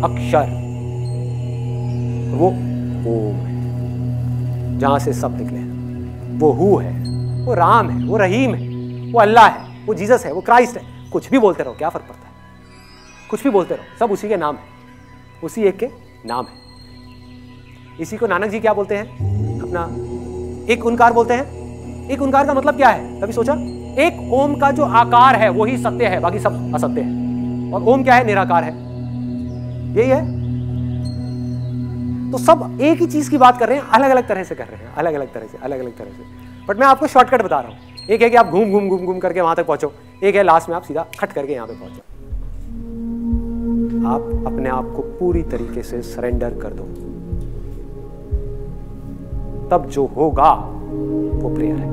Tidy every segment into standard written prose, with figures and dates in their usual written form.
अक्षर, वो ओम है, जहां से सब निकले हैं। वो हु है, वो राम है, वो रहीम है, वो अल्लाह है, वो जीसस है, वो क्राइस्ट है। कुछ भी बोलते रहो, क्या फर्क पड़ता है? कुछ भी बोलते रहो, सब उसी के नाम है, उसी एक के नाम है। इसी को नानक जी क्या बोलते हैं? अपना एक ओंकार बोलते हैं। एक ओंकार का मतलब क्या है, कभी सोचा? एक ओम का जो आकार है वही सत्य है, बाकी सब असत्य है। और ओम क्या है? निराकार है, यही है। तो सब एक ही चीज की बात कर रहे हैं, अलग अलग तरह से कर रहे हैं, अलग अलग तरह से, अलग अलग तरह से। बट मैं आपको शॉर्टकट बता रहा हूं। एक है कि आप घूम घूम घूम घूम करके वहां तक पहुंचो, एक है लास्ट में आप सीधा खट करके यहां पे पहुंचो। आप अपने आप को पूरी तरीके से सरेंडर कर दो, तब जो होगा वो प्रेयर है।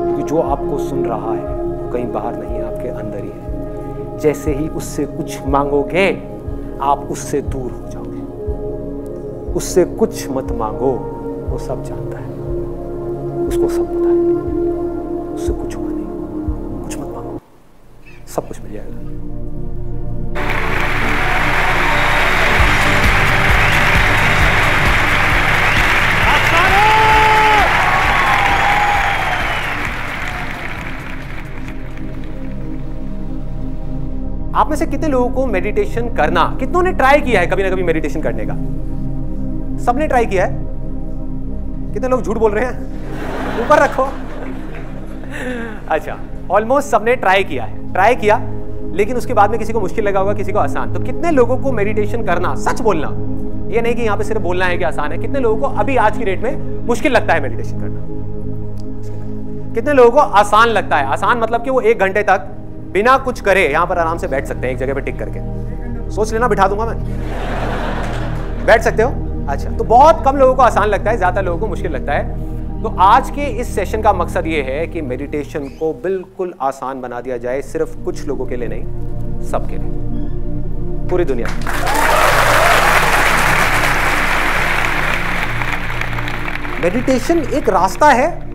क्योंकि जो आपको सुन रहा है वो कहीं बाहर नहीं है, आपके अंदर ही है। जैसे ही उससे कुछ मांगोगे आप उससे दूर हो जाओगे। उससे कुछ मत मांगो, वो सब जानता है, उसको सब पता है। उससे कुछ हुआ नहीं, कुछ मत मांगो, सब कुछ मिल जाएगा। आप में से कितने लोगों को मेडिटेशन करना, कितनों ने ट्राई किया है कभी ना कभी मेडिटेशन करने का? सबने ट्राई किया है? कितने लोग झूठ बोल रहे हैं? ऊपर रखो। अच्छा, ऑलमोस्ट सबने ट्राई किया है। ट्राई किया, लेकिन उसके बाद में किसी को मुश्किल लगा होगा, किसी को आसान। तो कितने लोगों को मेडिटेशन करना, सच बोलना, ये नहीं कि यहां पे सिर्फ बोलना है कि आसान है, कितने लोगों को अभी आज की डेट में मुश्किल लगता है मेडिटेशन करना? कितने लोगों को आसान लगता है? आसान मतलब कि वो 1 घंटे तक बिना कुछ करे यहां पर आराम से बैठ सकते हैं, एक जगह पे टिक करके। सोच लेना, बिठा दूंगा मैं, बैठ सकते हो। अच्छा, तो बहुत कम लोगों को आसान लगता है, ज्यादा लोगों को मुश्किल लगता है। तो आज के इस सेशन का मकसद ये है कि मेडिटेशन को बिल्कुल आसान बना दिया जाए, सिर्फ कुछ लोगों के लिए नहीं, सबके लिए, पूरी दुनिया। मेडिटेशन एक रास्ता है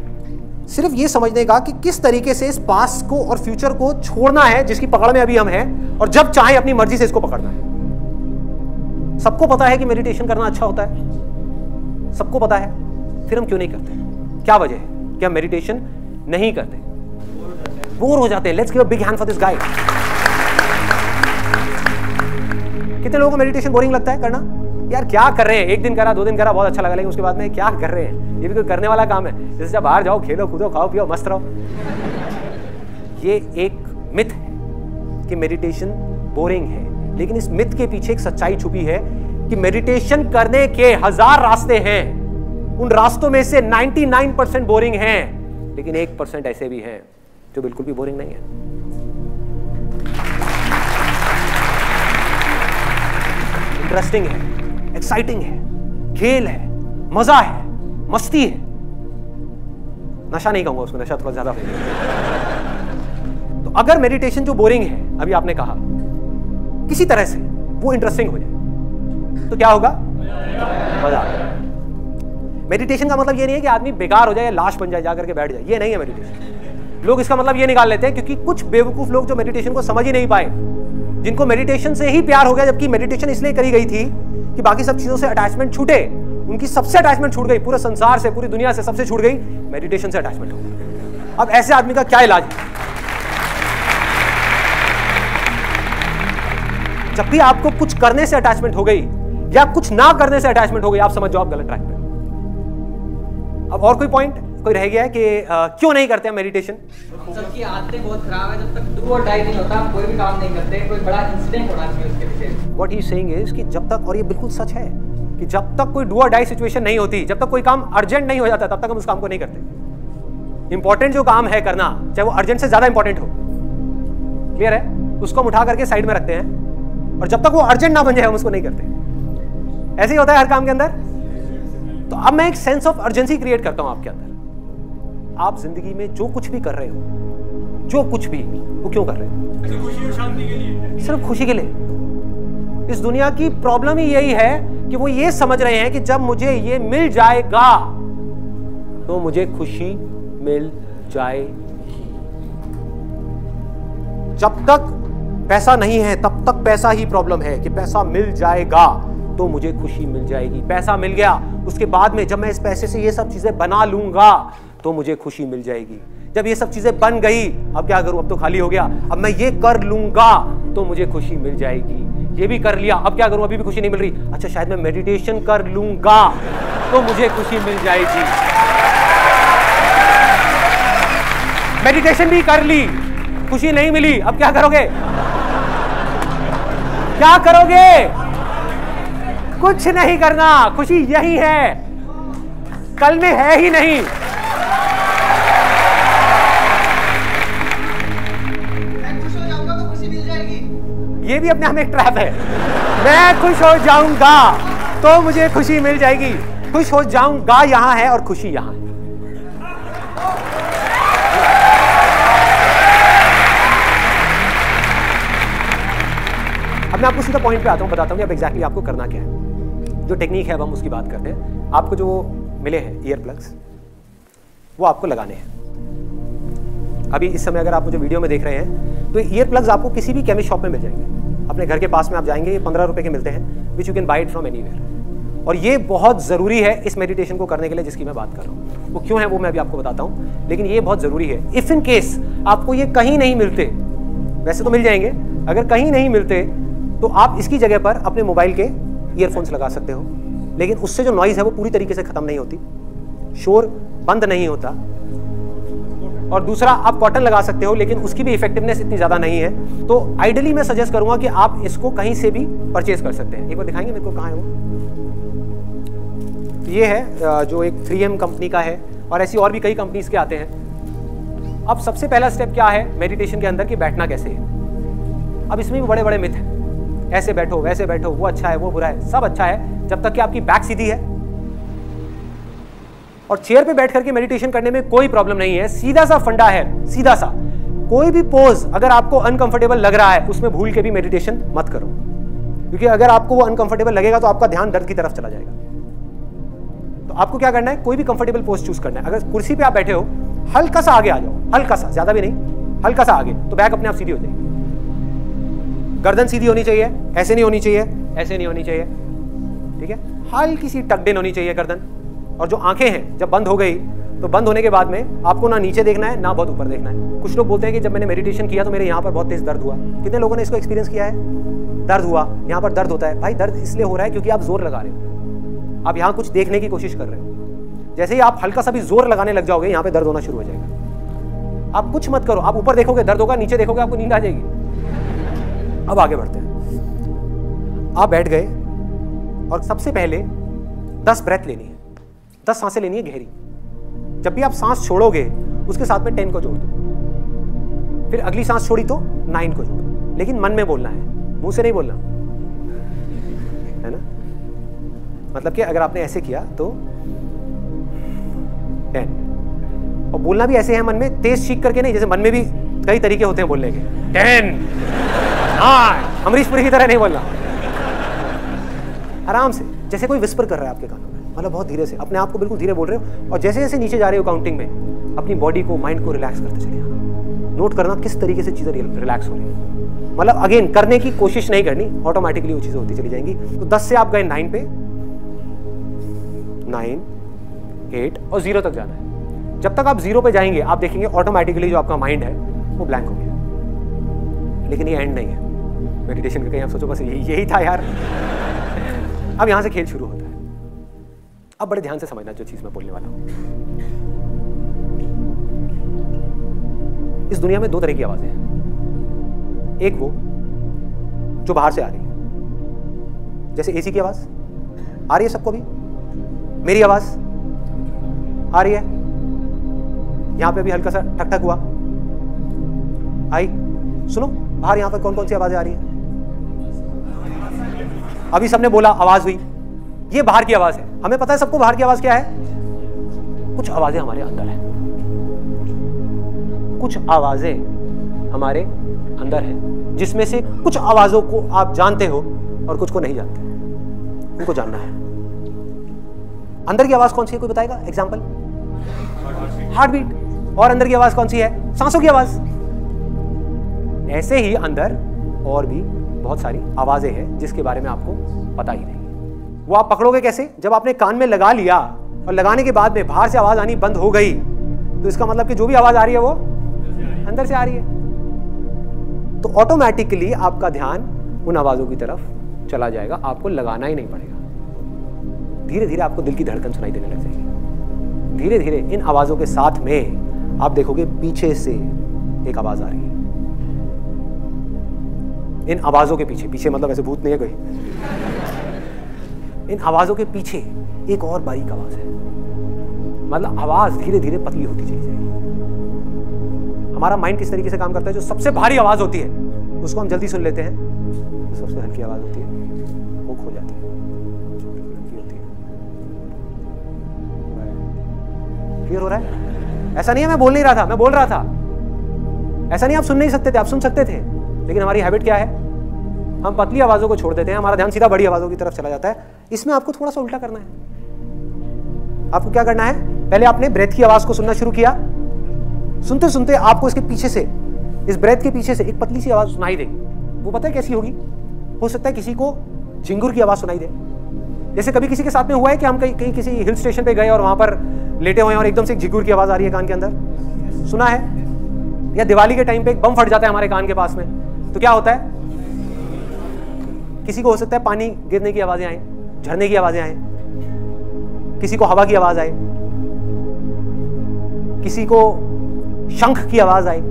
सिर्फ ये समझने का कि किस तरीके से इस पास्ट को और फ्यूचर को छोड़ना है, जिसकी पकड़ में अभी हम हैं, और जब चाहे अपनी मर्जी से इसको पकड़ना है। सबको पता है कि मेडिटेशन करना अच्छा होता है, सबको पता है, फिर हम क्यों नहीं करते? क्या वजह है कि हम मेडिटेशन नहीं करते? बोर हो जाते हैं। Let's give a big hand for this guy. कितने लोगों को मेडिटेशन बोरिंग लगता है करना? यार क्या कर रहे हैं, 1 दिन करा, 2 दिन करा, बहुत अच्छा लगा, लेकिन उसके बाद में क्या कर रहे हैं? ये भी कोई करने वाला काम है? जैसे जब बाहर जाओ, खेलो कूदो, खाओ पियो, मस्त रहो। ये एक मिथ है कि मेडिटेशन बोरिंग है, लेकिन इस मिथ के पीछे एक सच्चाई छुपी है कि मेडिटेशन करने के 1000 रास्ते हैं। उन रास्तों में से 99% बोरिंग हैं, लेकिन 1% ऐसे भी हैं जो बिल्कुल भी बोरिंग नहीं है। इंटरेस्टिंग है, एक्साइटिंग है, खेल है, मजा है, मस्ती है। नशा नहीं कहूंगा उसको, नशा थोड़ा ज्यादा हो गया। तो अगर मेडिटेशन जो बोरिंग है, अभी आपने कहा, किसी तरह से वो इंटरेस्टिंग हो जाए तो क्या होगा? मजा आएगा। मेडिटेशन का मतलब ये नहीं है कि आदमी बेकार हो जाए या लाश बन जाए, जाकर के बैठ जाए, ये नहीं है मेडिटेशन। लोग इसका मतलब ये निकाल लेते हैं, क्योंकि कुछ बेवकूफ लोग जो मेडिटेशन को समझ ही नहीं पाए, जिनको मेडिटेशन से ही प्यार हो गया, जबकि मेडिटेशन इसलिए करी गई थी कि बाकी सब चीजों से अटैचमेंट छूटे। उनकी सबसे अटैचमेंट छूट गई, पूरे संसार से, पूरी दुनिया से सबसे छूट गई, मेडिटेशन से अटैचमेंट हो गई। अब ऐसे आदमी का क्या इलाज है? जब भी आपको कुछ करने से अटैचमेंट हो गई या कुछ ना करने से अटैचमेंट हो गई, आप समझ जाओ आप गलत ट्रैक पे। अब और कोई पॉइंट कोई रह गया है कि क्यों नहीं करते हैं मेडिटेशन? सबकी आदतें बहुत खराब है। जब तक डू और डाई नहीं होता, कोई भी काम नहीं करते, कोई बड़ा इंसिडेंट होना चाहिए उसके पीछे। What he is saying is कि जब तक, और ये बिल्कुल सच है, कि जब तक कोई डू और डाई सिचुएशन नहीं होती, जब तक कोई काम अर्जेंट नहीं हो जाता, तब तक हम उस काम को नहीं करते। इंपॉर्टेंट जो काम है करना, चाहे वो अर्जेंट से ज्यादा इंपॉर्टेंट हो, क्लियर है, उसको हम उठा करके साइड में रखते हैं, और जब तक वो अर्जेंट ना बन जाए हम उसको नहीं करते। ऐसे ही होता है हर काम के अंदर। तो अब मैं एक सेंस ऑफ अर्जेंसी क्रिएट करता हूं आपके अंदर। आप जिंदगी में जो कुछ भी कर रहे हो, जो कुछ भी, वो क्यों कर रहे हो? खुशी और शांति के लिए, सिर्फ खुशी के लिए। इस दुनिया की प्रॉब्लम ही यही है कि वो ये समझ रहे हैं कि जब मुझे ये मिल जाएगा तो मुझे खुशी मिल जाएगी। जब तक पैसा नहीं है तब तक पैसा ही प्रॉब्लम है कि पैसा मिल जाएगा तो मुझे खुशी मिल जाएगी। पैसा मिल गया, उसके बाद में जब मैं इस पैसे से ये सब चीजें बना लूंगा तो मुझे खुशी मिल जाएगी। जब ये सब चीजें बन गई, अब क्या करूं, अब तो खाली हो गया, अब मैं ये कर लूंगा तो मुझे खुशी मिल जाएगी। ये भी कर लिया, अब क्या करूं, अभी भी खुशी नहीं मिल रही, अच्छा शायद मैं मेडिटेशन कर लूंगा तो मुझे खुशी मिल जाएगी। मेडिटेशन भी कर ली, खुशी नहीं मिली, अब क्या करोगे? क्या करोगे? कुछ नहीं करना, खुशी यही है, कल में है ही नहीं। मैं खुश हो जाऊंगा तो खुशी मिल जाएगी। ये भी अपने आप में एक ट्रैप है। मैं खुश हो जाऊंगा तो मुझे खुशी मिल जाएगी। खुश हो जाऊंगा यहां है और खुशी यहां है। अब मैं आपको सीधा पॉइंट पे आता हूं, बताता हूं कि अब एग्जैक्टली आपको करना क्या है। जो टेक्निक है अब हम उसकी बात करते हैं। आपको जो मिले हैं ईयर प्लग्स, वो आपको लगाने हैं। अभी इस समय अगर आप मुझे वीडियो में देख रहे हैं तो ईयर प्लग्स आपको किसी भी केमिस्ट शॉप में मिल जाएंगे। अपने घर के पास में आप जाएंगे, ये 15 रुपए के मिलते हैं, which you can buy it from anywhere. और ये बहुत ज़रूरी है इस मेडिटेशन को करने के लिए जिसकी मैं बात कर रहा हूँ। वो क्यों है वो मैं अभी आपको बताता हूँ, लेकिन ये बहुत ज़रूरी है। इफ़ इन केस आपको ये कहीं नहीं मिलते, वैसे तो मिल जाएंगे, अगर कहीं नहीं मिलते तो आप इसकी जगह पर अपने मोबाइल के ईयरफोन्स लगा सकते हो, लेकिन उससे जो नॉइज़ है वो पूरी तरीके से ख़त्म नहीं होती, शोर बंद नहीं होता। और दूसरा, आप कॉटन लगा सकते हो, लेकिन उसकी भी इफेक्टिवनेस इतनी ज़्यादा नहीं है। तो आइडियली मैं सजेस्ट करूंगा कि आप इसको कहीं से भी परचेज कर सकते हैं। एक बार दिखाएंगे मेरे को, कहाँ है वो? ये है जो एक 3M कंपनी का है, और ऐसी और भी कई कंपनीज के आते हैं। अब सबसे पहला स्टेप क्या है मेडिटेशन के अंदर कि बैठना कैसे है। अब इसमें भी बड़े बड़े मिथ हैं, ऐसे बैठो वैसे बैठो, वो अच्छा है वो बुरा है। सब अच्छा है जब तक कि आपकी बैक सीधी है और चेयर पे बैठ करके मेडिटेशन करने में कोई प्रॉब्लम नहीं है। सीधा सा फंडा है, सीधा सा। कोई भी पोज अगर आपको अनकंफर्टेबल लग रहा है उसमें भूल के भी मेडिटेशन मत करो, क्योंकि अगर आपको वो अनकंफर्टेबल लगेगा तो आपका ध्यान दर्द की तरफ चला जाएगा। तो आपको क्या करना है, कोई भी कंफर्टेबल पोज चूज करना है। अगर कुर्सी पे आप बैठे हो, हल्का सा आगे आ जाओ, हल्का सा, ज्यादा भी नहीं, हल्का सा आगे, तो बैक अपने आप सीधी हो जाएगी। गर्दन सीधी होनी चाहिए, ऐसे नहीं होनी चाहिए, ऐसे नहीं होनी चाहिए, ठीक है। हल्की सी टक्ड इन होनी चाहिए गर्दन। और जो आंखें हैं जब बंद हो गई तो बंद होने के बाद में आपको ना नीचे देखना है ना बहुत ऊपर देखना है। कुछ लोग बोलते हैं कि जब मैंने मेडिटेशन किया तो मेरे यहाँ पर बहुत तेज दर्द हुआ। कितने लोगों ने इसको एक्सपीरियंस किया है? दर्द हुआ, यहाँ पर दर्द होता है। भाई दर्द इसलिए हो रहा है क्योंकि आप जोर लगा रहे हो, आप यहाँ कुछ देखने की कोशिश कर रहे हो। जैसे ही आप हल्का सा भी जोर लगाने लग जाओगे, यहाँ पे दर्द होना शुरू हो जाएगा। आप कुछ मत करो, आप ऊपर देखोगे दर्द होगा, नीचे देखोगे आपको नींद आ जाएगी। अब आगे बढ़ते हैं। आप बैठ गए और सबसे पहले 10 ब्रेथ लेनी है, 10 सांसें लेनी है गहरी। जब भी आप सांस छोड़ोगे उसके साथ में 10 को जोड़ दो। फिर अगली सांस छोड़ी तो 9 को जोड़ दो, लेकिन मन में बोलना है, मुंह से नहीं बोलना है ना। मतलब कि अगर आपने ऐसे किया तो 10, और बोलना भी ऐसे है मन में, तेज चीख करके नहीं। जैसे मन में भी कई तरीके होते हैं बोलने के, 10 अमरीश पुरी की तरह नहीं बोलना, आराम से, जैसे कोई विस्पर कर रहा है आपके कानों में, मतलब बहुत धीरे से, अपने आप को बिल्कुल धीरे बोल रहे हो। और जैसे जैसे नीचे जा रहे हो काउंटिंग में, अपनी बॉडी को, माइंड को रिलैक्स करते चले जाना। नोट करना किस तरीके से चीजें रिलैक्स हो रही है। मतलब अगेन करने की कोशिश नहीं करनी, ऑटोमेटिकली वो चीजें होती चली जाएंगी। तो 10 से आप गए 9 पे, 9, 8 और 0 तक जाना है। जब तक आप 0 पे जाएंगे आप देखेंगे ऑटोमेटिकली जो आपका माइंड है वो ब्लैंक हो गया। लेकिन ये एंड नहीं है मेडिटेशन का। कहीं आप सोचो बस यही था यार। अब यहां से खेल शुरू होता है। अब बड़े ध्यान से समझना जो चीज मैं बोलने वाला हूं। इस दुनिया में 2 तरह की आवाजें हैं। एक वो जो बाहर से आ रही है, जैसे एसी की आवाज आ रही है सबको भी, मेरी आवाज आ रही है, यहां पे भी हल्का सा ठक ठक हुआ, आई। सुनो बाहर यहां पर कौन कौन सी आवाजें आ रही है। अभी सबने बोला आवाज हुई, ये बाहर की आवाज है। हमें पता है सबको बाहर की आवाज क्या है। कुछ आवाजें हमारे अंदर है, कुछ आवाजें हमारे अंदर है, जिसमें से कुछ आवाजों को आप जानते हो और कुछ को नहीं जानते। उनको जानना है। अंदर की आवाज कौन सी है, कोई बताएगा? Example, heart beat. और अंदर की आवाज कौन सी है? सांसों की आवाज। ऐसे ही अंदर और भी बहुत सारी आवाज़ें हैं जिसके बारे में आपको पता ही नहीं। वो आप पकड़ोगे कैसे? जब आपने कान में लगा लिया और लगाने के बाद में बाहर से आवाज़ आनी बंद हो गई, तो इसका मतलब कि जो भी आवाज़ आ रही है वो अंदर से आ रही है। तो ऑटोमेटिकली आपका ध्यान उन आवाज़ों की तरफ चला जाएगा, आपको लगाना ही नहीं पड़ेगा। धीरे धीरे आपको दिल की धड़कन सुनाई देने लग जाएगी। धीरे धीरे इन आवाज़ों के साथ में आप देखोगे पीछे से एक आवाज़ आ रही है। इन आवाज़ों के पीछे, पीछे मतलब ऐसे भूत नहीं है कोई, इन आवाज़ों के पीछे एक और बारीक आवाज़ है। मतलब आवाज़ धीरे धीरे पतली होती चली जाएगी। हमारा माइंड किस तरीके से काम करता है? जो सबसे भारी आवाज़ होती है उसको हम जल्दी सुन लेते हैं, जो सबसे हल्की आवाज़ होती है वो खो जाती है, हल्की होती है। क्लियर हो रहा है? ऐसा नहीं है मैं बोल नहीं रहा था, मैं बोल रहा था। ऐसा नहीं आप सुन नहीं सकते थे, आप सुन सकते थे, लेकिन हमारी हैबिट क्या है? हम पतली आवाज़ों को छोड़ देते हैं, हमारा ध्यान सीधा बड़ी आवाज़ों की तरफ चला जाता है। इसमें आपको थोड़ा सा उल्टा करना है। आपको क्या करना है? पहले आपने ब्रेथ की आवाज़ को सुनना शुरू किया, सुनते सुनते आपको इसके पीछे से, इस ब्रेथ के पीछे से एक पतली सी आवाज़ सुनाई देगी। वो पता है कैसी होगी? हो सकता है किसी को झिंगुर की आवाज़ सुनाई दे। जैसे कभी किसी के साथ में हुआ है कि हम कहीं किसी हिल स्टेशन पे गए और वहाँ पर लेटे हुए हैं और एकदम से एक झिंगुर की आवाज़ आ रही है कान के अंदर, सुना है? या दिवाली के टाइम पे एक बम फट जाता है हमारे कान के पास में, तो क्या होता है? किसी को हो सकता है पानी गिरने की आवाज़ें आए, झरने की आवाज़ें आए, किसी को हवा की आवाज़ आए, किसी को शंख की आवाज़ आए,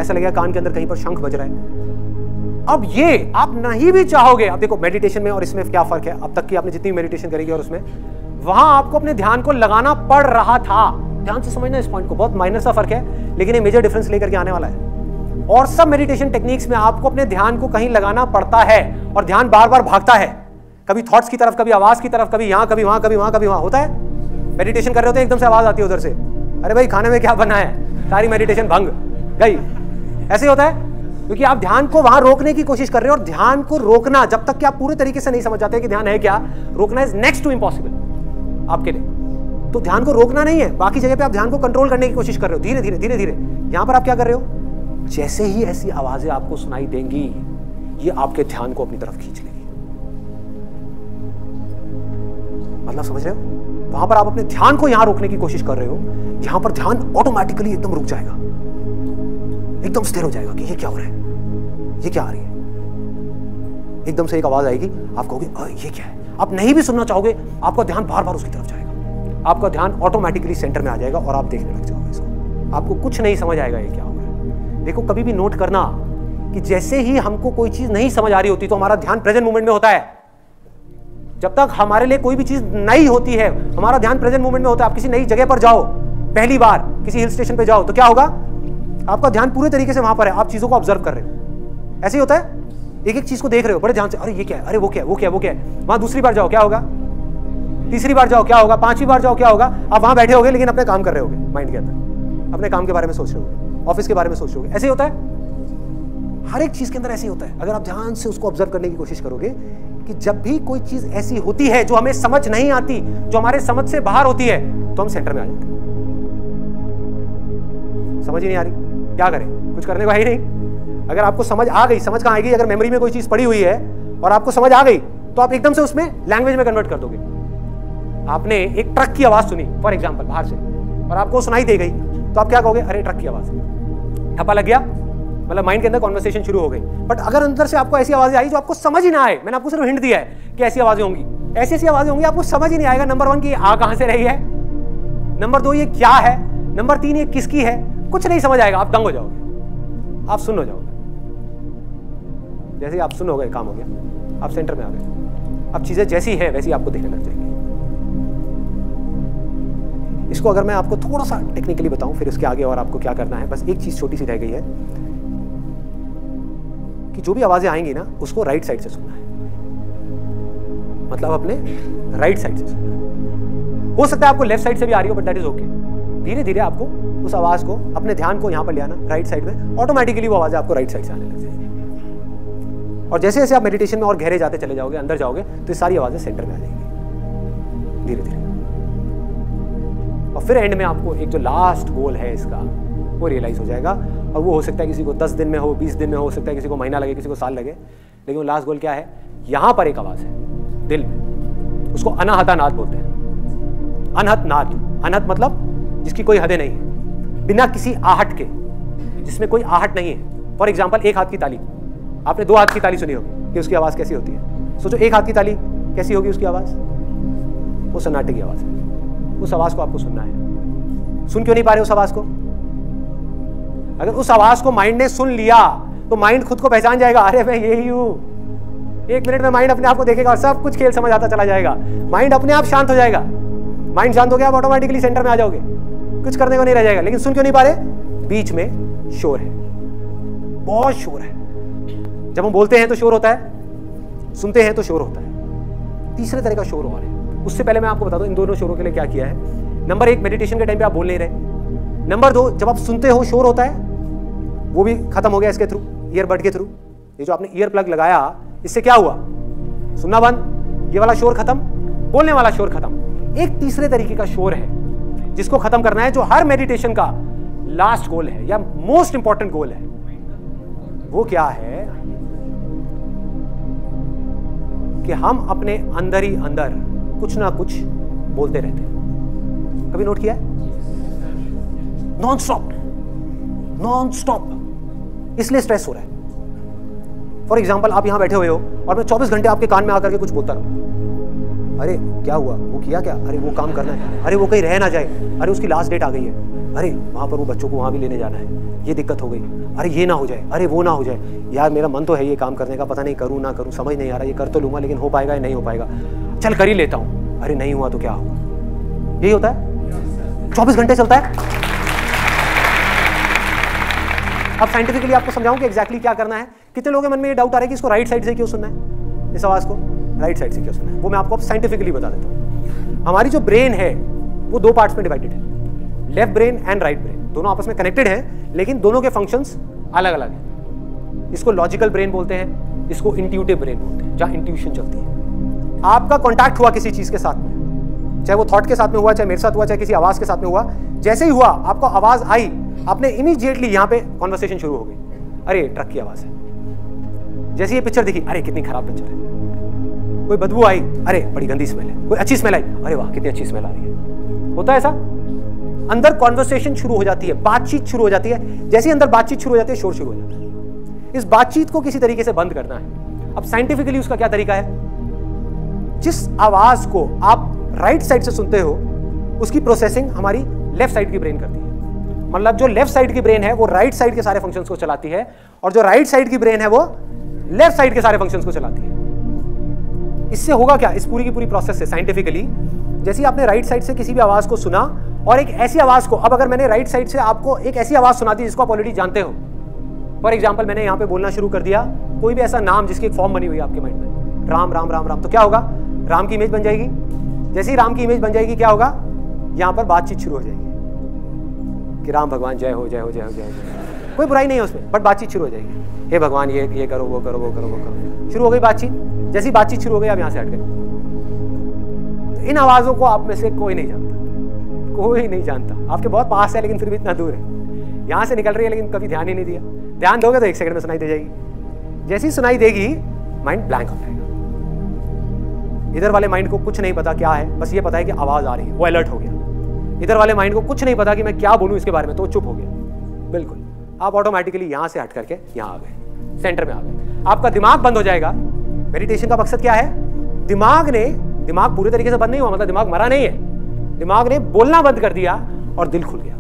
ऐसा लगेगा कान के अंदर कहीं पर शंख बज रहा है। अब ये आप नहीं भी चाहोगे, अब देखो मेडिटेशन में और इसमें क्या फ़र्क है? अब तक की आपने जितनी मेडिटेशन करेगी और उसमें, वहां आपको अपने ध्यान को लगाना पड़ रहा था। ध्यान से समझना इस पॉइंट को, बहुत माइनर सा फर्क है, लेकिन ये मेजर डिफरेंस लेकर के आने वाला है। और सब मेडिटेशन टेक्निक्स में आपको अपने ध्यान को कहीं लगाना पड़ता है और ध्यान बार बार भागता है, कभी थॉट्स की तरफ, कभी आवाज की तरफ, कभी यहां, कभी वहां, कभी वहां, कभी वहां होता है। मेडिटेशन कर रहे होते हैं, एकदम से आवाज आती है उधर से, अरे भाई खाने में क्या बना है, सारी मेडिटेशन भंग गई। ऐसे होता है क्योंकि आप ध्यान को वहां रोकने की कोशिश कर रहे हो, और ध्यान को रोकना जब तक कि आप पूरे तरीके से नहीं समझ जाते कि ध्यान है क्या, रोकना इज नेक्स्ट टू इम्पॉसिबल आपके लिए। तो ध्यान को रोकना नहीं है, बाकी जगह पे आप ध्यान को कंट्रोल करने की कोशिश कर रहे हो, धीरे धीरे धीरे धीरे। यहां पर आप क्या कर रहे हो? जैसे ही ऐसी आवाजें आपको सुनाई देंगी, ये आपके ध्यान को अपनी तरफ खींच लेगी। मतलब समझ रहे हो? वहां पर आप अपने ध्यान को यहां रोकने की कोशिश कर रहे हो, यहां पर ध्यान ऑटोमेटिकली एकदम रुक जाएगा, एकदम स्थिर हो जाएगा कि ये क्या हो रहा है, ये क्या आ रही है। एकदम से एक आवाज आएगी, आप कहोगे ये क्या है। आप नहीं भी सुनना चाहोगे, आपका ध्यान बार बार उसकी तरफ जाएगा, आपका ध्यान ऑटोमेटिकली सेंटर में आ जाएगा और आप देखने लग जाओगे इसको। आपको कुछ नहीं समझ आएगा ये क्या हो रहा है। देखो कभी भी नोट करना कि जैसे ही हमको कोई चीज नहीं समझ आ रही होती तो हमारा ध्यान प्रेजेंट मोमेंट में होता है। जब तक हमारे लिए कोई भी चीज नई होती है, हमारा ध्यान प्रेजेंट मोमेंट में होता है। आप किसी नई जगह पर जाओ, पहली बार किसी हिल स्टेशन पे जाओ, तो क्या होगा? आपका ध्यान पूरे तरीके से वहां पर है, आप चीजों को ऑब्जर्व कर रहे हो। ऐसे ही होता है, एक एक चीज को देख रहे हो बड़े ध्यान से, अरे ये क्या है, अरे वो क्या है, वो क्या है, वो क्या है। वहां दूसरी बार जाओ क्या होगा, तीसरी बार जाओ क्या होगा, पांचवी बार जाओ क्या होगा। आप वहां बैठे होगे लेकिन अपने काम कर रहे होगे, माइंड के अंदर अपने काम के बारे में सोच रहे होगे, ऑफिस के बारे में सोच रहे होगे। ऐसे ही होता है, हर एक चीज के अंदर ऐसे ही होता है। अगर आप ध्यान से उसको ऑब्जर्व करने की कोशिश करोगे कि जब भी कोई चीज ऐसी होती है जो हमें समझ नहीं आती, जो हमारे समझ से बाहर होती है, तो हम सेंटर में आ जाते हैं। समझ ही नहीं आ रही, क्या करें? कुछ करने को है ही नहीं। अगर आपको समझ आ गई, समझ कहां आएगी? अगर मेमोरी में कोई चीज पड़ी हुई है और आपको समझ आ गई, तो आप एकदम से उसमें लैंग्वेज में कन्वर्ट कर दोगे। आपने एक ट्रक की आवाज सुनी फॉर एग्जाम्पल बाहर से, और आपको सुनाई दे गई, तो आप क्या कहोगे? अरे ट्रक की आवाज, ठप्पा लग गया, मतलब माइंड के अंदर कॉन्वर्सेशन शुरू हो गई। बट अगर अंदर से आपको ऐसी आवाजें आई जो आपको समझ ही ना आए, मैंने आपको सिर्फ हिंट दिया है कि ऐसी आवाजें होंगी, ऐसी ऐसी आवाजें होंगी, आपको समझ ही नहीं आएगा। नंबर 1 की आ कहां से रही है, नंबर 2 ये क्या है, नंबर 3 ये किसकी है, कुछ नहीं समझ आएगा। आप दंग हो जाओगे, आप सुन हो जाओगे। जैसे आप सुन हो गए, काम हो गया, आप सेंटर में आ गए। अब चीजें जैसी है वैसी आपको दिखने लग जाएंगी। इसको अगर मैं आपको थोड़ा सा टेक्निकली बताऊं, फिर इसके आगे और आपको क्या करना है, बस एक चीज छोटी सी रह गई है कि जो भी आवाजें आएंगी ना, उसको राइट साइड से सुनना है। मतलब अपने राइट साइड से सुनना है। हो सकता है आपको लेफ्ट साइड से भी आ रही हो, बट दैट इज ओके। धीरे धीरे आपको उस आवाज को, अपने ध्यान को यहां पर ले आना राइट साइड में, ऑटोमेटिकली वो आवाजें आपको राइट साइड से आने लग जाएगी। और जैसे जैसे आप मेडिटेशन में और गहरे जाते चले जाओगे, अंदर जाओगे, तो ये सारी आवाजें सेंटर में आ जाएंगी धीरे धीरे। और फिर एंड में आपको एक जो लास्ट गोल है इसका, वो रियलाइज हो जाएगा और वो हो सकता है किसी को 10 दिन में हो, 20 दिन में हो सकता है किसी को महीना लगे, किसी को साल लगे, लेकिन वो लास्ट गोल क्या है? यहाँ पर एक आवाज़ है दिल में, उसको अनाहता नाद बोलते हैं। अनहत नाद, अनहत मतलब जिसकी कोई हदें नहीं है, बिना किसी आहट के, जिसमें कोई आहट नहीं है। फॉर एग्जाम्पल एक हाथ की ताली, आपने 2 हाथ की ताली सुनी होगी कि उसकी आवाज़ कैसी होती है। सोचो एक हाथ की ताली कैसी होगी उसकी आवाज़? वो सन्नाटे की आवाज़ है। उस आवाज़ को आपको सुनना है। सुन क्यों नहीं पा रहे उस आवाज़ को? अगर उस आवाज़ को माइंड ने सुन लिया तो माइंड खुद को पहचान जाएगा, अरे मैं यही हूँ। 1 मिनट में माइंड अपने आप को देखेगा और सब कुछ खेल समझ आता चला जाएगा। माइंड अपने आप शांत हो जाएगा। माइंड शांत हो गया, आप ऑटोमेटिकली सेंटर में आ जाओगे, कुछ करने को नहीं रह जाएगा। लेकिन सुन क्यों नहीं पा रहे? बीच में शोर है, बहुत शोर है। जब हम बोलते हैं तो शोर होता है, सुनते हैं तो शोर होता है। तीसरे तरह का शोर और है। उससे पहले मैं आपको बता दूं इन दोनों शोरों के लिए क्या किया है। नंबर 1, मेडिटेशन के टाइम पे आप बोल नहीं रहे। नंबर 2, जब आप सुनते हो शोर होता है, वो भी खत्म हो गया इसके थ्रू, ईयरबड के थ्रू। ये जो आपने ईयर प्लग लगाया, इससे क्या हुआ? सुनना बंद, ये वाला शोर खत्म, बोलने वाला शोर खत्म। एक तीसरे तरीके का शोर है जिसको खत्म करना है, जो हर मेडिटेशन का लास्ट गोल है या मोस्ट इंपॉर्टेंट गोल है। वो क्या है कि हम अपने अंदर ही अंदर कुछ ना कुछ बोलते रहते हैं। कभी नोट किया है? Non stop, non stop. इसलिए स्ट्रेस हो रहा है। फॉर एग्जाम्पल, आप यहां बैठे हुए हो और मैं 24 घंटे आपके कान में आकर के कुछ बोलता रहूं। अरे क्या हुआ? वो किया क्या? अरे वो काम करना है, अरे वो कहीं रह ना जाए, अरे उसकी लास्ट डेट आ गई है, अरे वहां पर वो बच्चों को वहां भी लेने जाना है, ये दिक्कत हो गई, अरे ये ना हो जाए, अरे वो ना हो जाए। यार मेरा मन तो है ये काम करने का, पता नहीं करूँ ना करूँ, समझ नहीं आ रहा। ये कर तो लूंगा लेकिन हो पाएगा या नहीं हो पाएगा, चल कर ही लेता हूँ। अरे नहीं हुआ तो क्या होगा? यही होता है, 24 घंटे चलता है। अब साइंटिफिकली आपको समझाऊं कि एग्जैक्टली क्या करना है। कितने लोगों के मन में ये डाउट आ रहा है कि इसको राइट साइड से क्यों सुनना है, इस आवाज को राइट साइड से क्यों सुनना है? वो मैं आपको साइंटिफिकली बता देता हूं। हमारी जो ब्रेन है वो 2 पार्ट्स में डिवाइडेड है, left brain and right brain. दोनों आपस में कनेक्टेड हैं, लेकिन दोनों के फंक्शंस अलग अलग हैं। इसको लॉजिकल ब्रेन बोलते हैं, इसको इंट्यूटिव ब्रेन बोलते हैं, जहां इंट्यूशन चलती है। आपका कॉन्टैक्ट हुआ किसी चीज के साथ में, चाहे वो थॉट के साथ में हुआ, चाहे मेरे साथ हुआ, चाहे किसी आवाज के साथ में हुआ, जैसे ही हुआ आपको आवाज आई, आपने इमीडिएटली यहां पे कॉन्वर्सेशन शुरू हो गई। अरे ट्रक की आवाज है। जैसे ये पिक्चर दिखी, अरे कितनी खराब पिक्चर है। कोई बदबू आई, अरे बड़ी गंदी स्मेल है। कोई अच्छी स्मेल आई, अरे वाह कितनी अच्छी स्मेल आ रही है। होता है ऐसा? अंदर कॉन्वर्सेशन शुरू हो जाती है, बातचीत शुरू हो जाती है। जैसे अंदर बातचीत शुरू हो जाती है, शोर शुरू हो जाता है। इस बातचीत को किसी तरीके से बंद करना है। अब साइंटिफिकली उसका क्या तरीका है? जिस आवाज को आप राइट साइड से सुनते हो, उसकी प्रोसेसिंग हमारी लेफ्ट साइड की ब्रेन करती है। मतलब जो लेफ्ट साइड की ब्रेन है वो राइट साइड के सारे फंक्शंस को चलाती है, और जो राइट साइड की ब्रेन है वो लेफ्ट साइड के सारे फंक्शंस को चलाती है। इससे होगा क्या? इस पूरी की पूरी प्रोसेस से साइंटिफिकली, जैसे आपने राइट साइड से किसी भी आवाज को सुना और एक ऐसी आवाज को, अब अगर मैंने राइट साइड से आपको एक ऐसी आवाज सुना दी जिसको आप ऑलरेडी जानते हो, फॉर एग्जाम्पल मैंने यहां पे बोलना शुरू कर दिया कोई भी ऐसा नाम जिसकी एक फॉर्म बनी हुई है आपके माइंड में, राम राम राम राम, तो क्या होगा? राम की इमेज बन जाएगी। जैसे ही राम की इमेज बन जाएगी, क्या होगा? यहां पर बातचीत शुरू हो जाएगी कि राम भगवान जय हो जय हो जय हो जय हो। कोई बुराई नहीं है उसमें, बट बातचीत शुरू हो जाएगी। हे भगवान ये करो, वो करो, वो करो, वो करो। शुरू हो गई बातचीत। जैसी बातचीत शुरू हो गई, आप यहां से हट गए। इन आवाजों को आप में से कोई नहीं जानता, कोई नहीं जानता। आपके बहुत पास है लेकिन फिर भी इतना दूर है। यहां से निकल रही है लेकिन कभी ध्यान ही नहीं दिया। ध्यान दोगे तो 1 सेकंड में सुनाई दे जाएगी। जैसी सुनाई देगी, माइंड ब्लैंक हो जाएगा। इधर वाले माइंड को कुछ नहीं पता क्या है, बस ये पता है कि आवाज आ रही है, वो अलर्ट हो गया। इधर वाले माइंड को कुछ नहीं पता कि मैं क्या बोलूं इसके बारे में, तो चुप हो गया। बिल्कुल, आप ऑटोमेटिकली यहां से हट करके यहां आ गए, सेंटर में आ गए। आपका दिमाग बंद हो जाएगा। मेडिटेशन का मकसद क्या है? दिमाग पूरे तरीके से बंद नहीं हुआ, मतलब दिमाग मरा नहीं है। दिमाग ने बोलना बंद कर दिया और दिल खुल गया।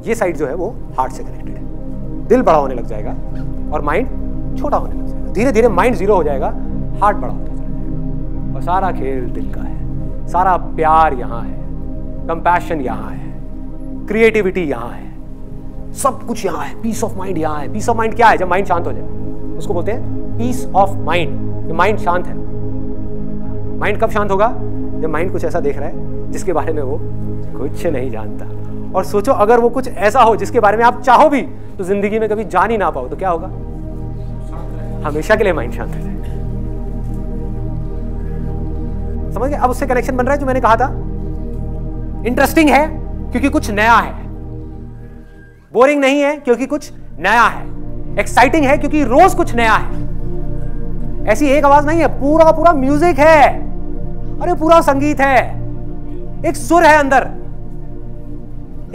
ये साइड जो है वो हार्ट से कनेक्टेड है। दिल बड़ा होने लग जाएगा और माइंड छोटा होने लग जाएगा। धीरे धीरे माइंड 0 हो जाएगा, हार्ट बड़ा होता जाएगा। और सारा खेल दिल का है। सारा प्यार यहां है, कंपैशन यहां है, क्रिएटिविटी यहां है, सब कुछ यहां है। पीस ऑफ माइंड यहां है। पीस ऑफ माइंड क्या है? जब माइंड शांत हो जाए उसको बोलते हैं पीस ऑफ माइंड। माइंड शांत है। माइंड कब शांत होगा? जब माइंड कुछ ऐसा देख रहा है जिसके बारे में वो कुछ नहीं जानता। और सोचो अगर वो कुछ ऐसा हो जिसके बारे में आप चाहो भी तो जिंदगी में कभी जान ही ना पाओ, तो क्या होगा? हमेशा के लिए माइंड शांत है। समझ गए? अब उससे कनेक्शन बन रहा है जो मैंने कहा था। इंटरेस्टिंग है क्योंकि कुछ नया है। बोरिंग नहीं है क्योंकि कुछ नया है, एक्साइटिंग है क्योंकि रोज कुछ नया है। ऐसी एक आवाज नहीं है, पूरा का पूरा म्यूजिक है, अरे पूरा संगीत है, एक सुर है अंदर,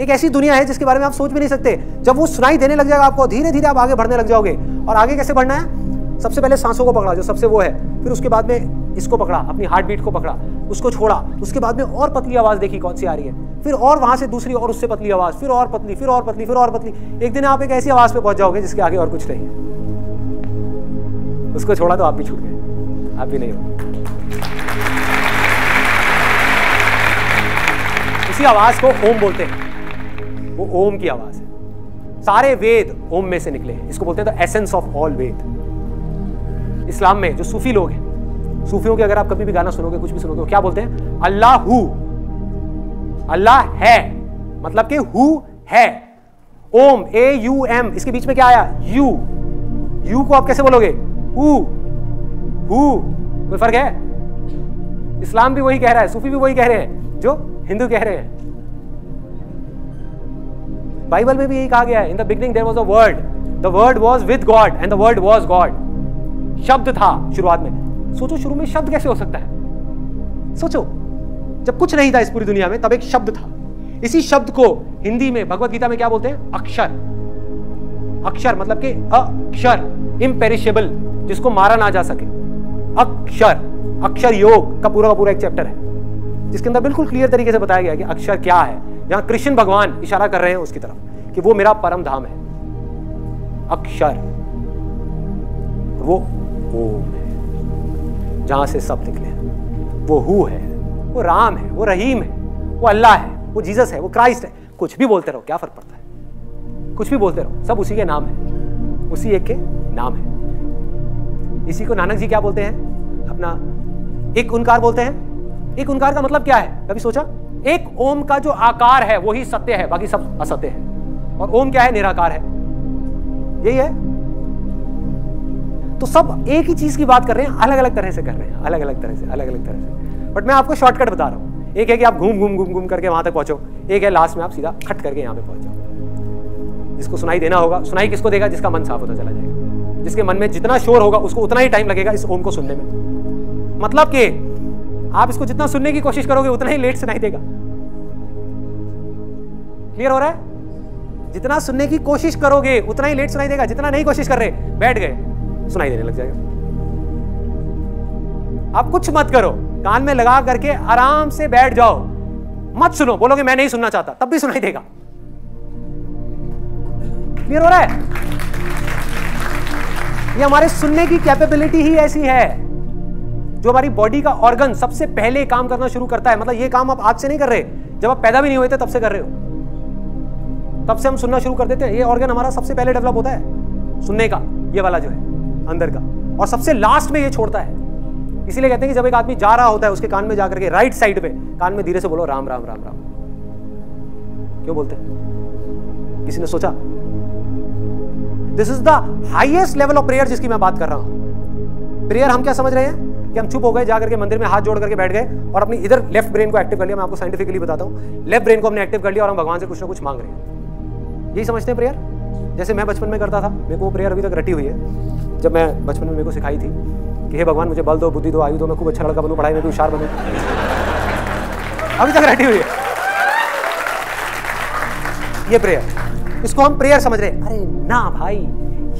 एक ऐसी दुनिया है जिसके बारे में आप सोच भी नहीं सकते। जब वो सुनाई देने लग जाएगा आपको, धीरे धीरे आप आगे बढ़ने लग जाओगे। और आगे कैसे बढ़ना है? सबसे पहले सांसों को पकड़ा, जो सबसे वो है, फिर उसके बाद में इसको पकड़ा, अपनी हार्ट बीट को पकड़ा, उसको छोड़ा, उसके बाद में और पतली आवाज देखी कौन सी आ रही है, फिर और वहां से दूसरी और उससे पतली आवाज, फिर और पतली, फिर और पतली, फिर और पतली। एक दिन आप एक ऐसी आवाज पे पहुंच जाओगे जिसके आगे और कुछ नहीं है। उसको छोड़ा तो आप भी छूट गए, आप भी नहीं हो। इसी आवाज को ओम बोलते हैं, वो ओम की आवाज है। सारे वेद ओम में से निकले हैं, इसको बोलते हैं द एसेंस ऑफ ऑल वेद। इस्लाम में जो सूफी लोग हैं, सूफियों के अगर आप कभी भी गाना सुनोगे, कुछ भी सुनोगे, वो क्या बोलते हैं? अल्लाह हु, अल्लाह है, मतलब कि हु है। ओम, AUM, इसके बीच में क्या आया? यू। यू को आप कैसे बोलोगे? Who, who. कोई फर्क है? इस्लाम भी वही कह रहा है, सूफी भी वही कह रहे हैं जो हिंदू कह रहे हैं। बाइबल में भी यही कहा गया है, in the beginning there was a word, the word was with God and the word was God. शब्द था शुरुआत में। सोचो शुरू में शब्द कैसे हो सकता है? सोचो, जब कुछ नहीं था इस पूरी दुनिया में, तब एक शब्द था। इसी शब्द को हिंदी में भगवत गीता में क्या बोलते हैं? अक्षर। अक्षर मतलब कि अक्षर, इम्पेरिशेबल, जिसको मारा ना जा सके। अक्षर, अक्षर योग का पूरा एक चैप्टर है जिसके अंदर बिल्कुल क्लियर तरीके से बताया गया कि अक्षर क्या है। यहां कृष्ण भगवान इशारा कर रहे हैं उसकी तरफ कि वो मेरा परम धाम है, अक्षर। वो ओम है, जहां से सब निकले हैं। वो हु है, वो राम है, वो रहीम है, वो अल्लाह है, वो जीसस है, वो क्राइस्ट है। कुछ भी बोलते रहो, क्या फर्क पड़ता है? कुछ भी बोलते रहो, सब उसी के नाम है, उसी एक के नाम है। इसी को नानक जी क्या बोलते हैं? अपना एक ओंकार बोलते हैं। एक ओंकार का मतलब क्या है? कभी सोचा? एक ओम का जो आकार है वही सत्य है, बाकी सब असत्य है। और ओम क्या है? निराकार है। यही है। तो सब एक ही चीज की बात कर रहे हैं, अलग अलग तरह से कर रहे हैं, अलग अलग तरह से। बट मैं आपको शॉर्टकट बता रहा हूं। एक है कि आप घूम करके वहां तक पहुंचो, एक है लास्ट में आप सीधा खट करके यहां पे पहुंच जाओ। जिसको सुनाई देना होगा, सुनाई किसको देगा? जिसका मन साफ होता चला जाएगा। जिसके मन में जितना शोर होगा उसको उतना ही टाइम लगेगा इस ओम को सुनने में। मतलब कि आप इसको जितना सुनने की कोशिश करोगे उतना ही लेट सुनाई देगा। क्लियर हो रहा है? जितना सुनने की कोशिश करोगे उतना ही लेट सुनाई देगा। जितना नहीं कोशिश कर रहे, बैठ गए, सुनाई देने लग जाएगा। आप कुछ मत करो, कान में लगा करके आराम से बैठ जाओ, मत सुनो। बोलोगे मैं नहीं सुनना चाहता, तब भी सुनाई देगा। क्लियर हो रहा है? ये हमारे सुनने की कैपेबिलिटी ही ऐसी है। जो हमारी बॉडी का ऑर्गन सबसे पहले काम करना शुरू करता है, मतलब ये काम आप आज से नहीं कर रहे, जब आप पैदा भी नहीं हुए थे तब से कर रहे हो। तब से हम सुनना शुरू कर देते हैं। ये ऑर्गन हमारा सबसे पहले डेवलप होता है, सुनने का, ये वाला जो है अंदर का, और सबसे लास्ट में ये छोड़ता है। इसीलिए कहते हैं कि जब एक आदमी जा रहा होता है, उसके कान में जाकर के राइट साइड पे कान में धीरे से बोलो राम राम राम राम। क्यों बोलते हैं? किसी ने सोचा? This is the highest level of prayer जिसकी मैं बात कर रहा हूं। प्रेयर हम क्या समझ रहे हैं कि हम चुप हो गए, जाकर के मंदिर में हाथ जोड़ करके बैठ गए और अपनी इधर लेफ्ट ब्रेन को एक्टिव कर लिया। मैं आपको साइंटिफिकली बताता हूं, लेफ्ट ब्रेन को हमने एक्टिव कर लिया और हम भगवान से कुछ ना कुछ मांग रहे हैं। यही समझते हैं प्रेयर। जैसे मैं बचपन में करता था, मेरे को प्रेयर अभी तक रटी हुई है। जब मैं बचपन में मेरे को सिखाई थी कि हे भगवान मुझे बल दो, बुद्धि दो, आयु दो, मैं खूब अच्छा लड़का बनूं, पढ़ाई में भी होशियार बनूं। अभी तक रटी हुई है ये प्रेयर। इसको हम प्रेयर समझ रहे हैं। अरे ना भाई,